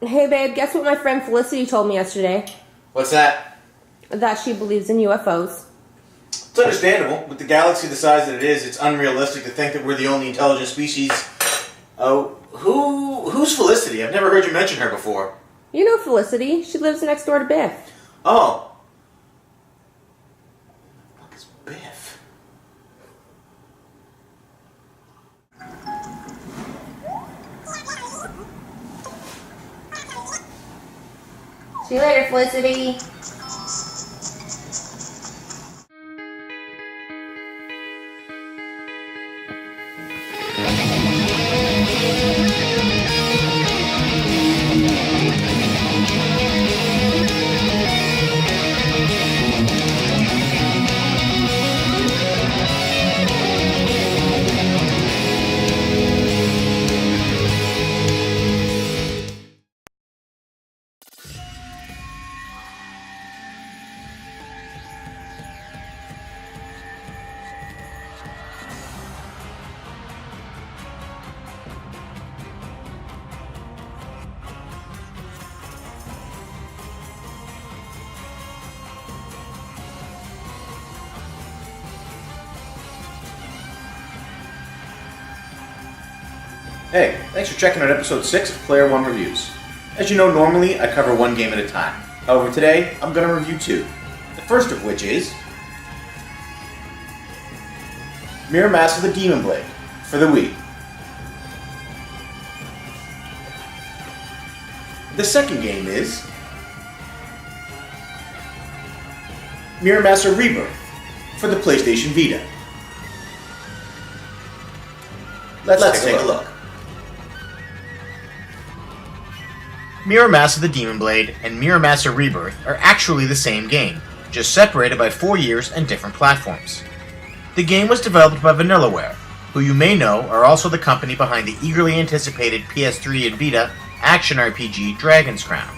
Hey babe, guess what my friend Felicity told me yesterday? What's that? That she believes in UFOs. It's understandable. With the galaxy the size that it is, it's unrealistic to think that we're the only intelligent species. Oh, who's Felicity? I've never heard you mention her before. You know Felicity. She lives next door to Biff. Oh. What is Biff? See you later, Felicity. Hey, thanks for checking out episode 6 of Player 1 Reviews. As you know, normally I cover one game at a time. However, today I'm going to review two. The first of which is Muramasa the Demon Blade for the Wii. The second game is Muramasa Rebirth for the PlayStation Vita. Let's take a look. Muramasa the Demon Blade and Muramasa Rebirth are actually the same game, just separated by 4 years and different platforms. The game was developed by Vanillaware, who you may know are also the company behind the eagerly anticipated PS3 and Vita action RPG Dragon's Crown.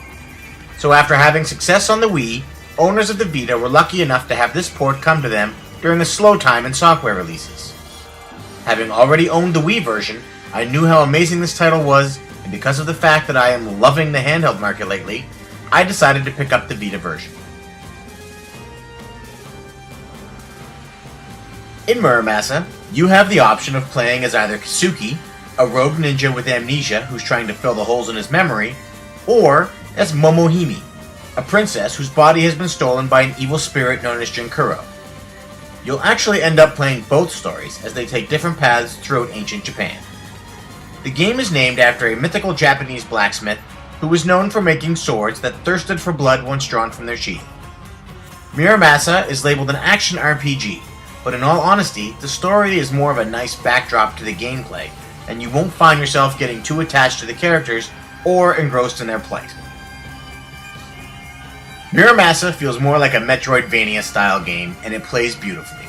So after having success on the Wii, owners of the Vita were lucky enough to have this port come to them during a slow time in software releases. Having already owned the Wii version, I knew how amazing this title was, and because of the fact that I am loving the handheld market lately, I decided to pick up the Vita version. In Muramasa, you have the option of playing as either Kasuki, a rogue ninja with amnesia who's trying to fill the holes in his memory, or as Momohime, a princess whose body has been stolen by an evil spirit known as Jinkuro. You'll actually end up playing both stories as they take different paths throughout ancient Japan. The game is named after a mythical Japanese blacksmith who was known for making swords that thirsted for blood once drawn from their sheath. Muramasa is labeled an action RPG, but in all honesty, the story is more of a nice backdrop to the gameplay, and you won't find yourself getting too attached to the characters or engrossed in their plight. Muramasa feels more like a Metroidvania-style game, and it plays beautifully.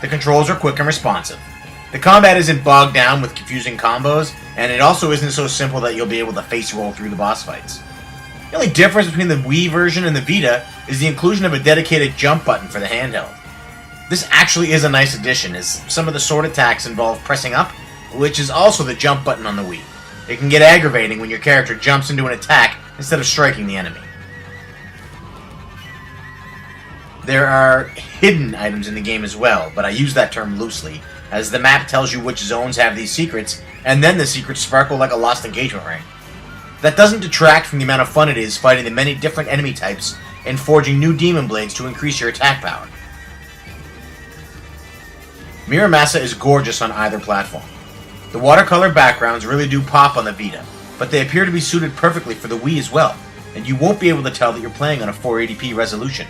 The controls are quick and responsive. The combat isn't bogged down with confusing combos, and it also isn't so simple that you'll be able to face roll through the boss fights. The only difference between the Wii version and the Vita is the inclusion of a dedicated jump button for the handheld. This actually is a nice addition, as some of the sword attacks involve pressing up, which is also the jump button on the Wii. It can get aggravating when your character jumps into an attack instead of striking the enemy. There are hidden items in the game as well, but I use that term loosely, as the map tells you which zones have these secrets, and then the secrets sparkle like a lost engagement ring. That doesn't detract from the amount of fun it is fighting the many different enemy types and forging new demon blades to increase your attack power. Muramasa is gorgeous on either platform. The watercolor backgrounds really do pop on the Vita, but they appear to be suited perfectly for the Wii as well, and you won't be able to tell that you're playing on a 480p resolution.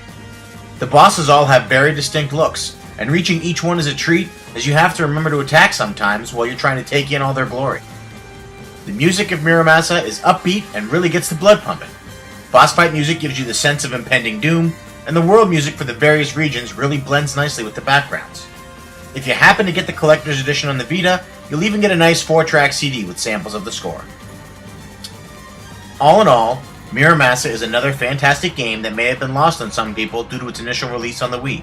The bosses all have very distinct looks, and reaching each one is a treat, as you have to remember to attack sometimes while you're trying to take in all their glory. The music of Muramasa is upbeat and really gets the blood pumping. Boss fight music gives you the sense of impending doom, and the world music for the various regions really blends nicely with the backgrounds. If you happen to get the collector's edition on the Vita, you'll even get a nice 4-track CD with samples of the score. All in all, Muramasa is another fantastic game that may have been lost on some people due to its initial release on the Wii.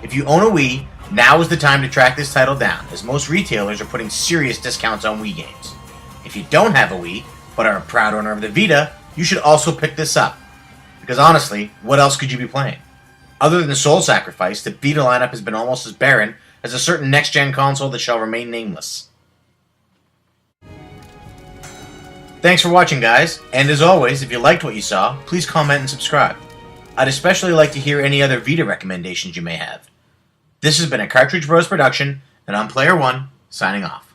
If you own a Wii, now is the time to track this title down, as most retailers are putting serious discounts on Wii games. If you don't have a Wii, but are a proud owner of the Vita, you should also pick this up. Because honestly, what else could you be playing? Other than Soul Sacrifice, the Vita lineup has been almost as barren as a certain next-gen console that shall remain nameless. Thanks for watching, guys, and as always, if you liked what you saw, please comment and subscribe. I'd especially like to hear any other Vita recommendations you may have. This has been a Cartridge Bros production, and I'm Player One, signing off.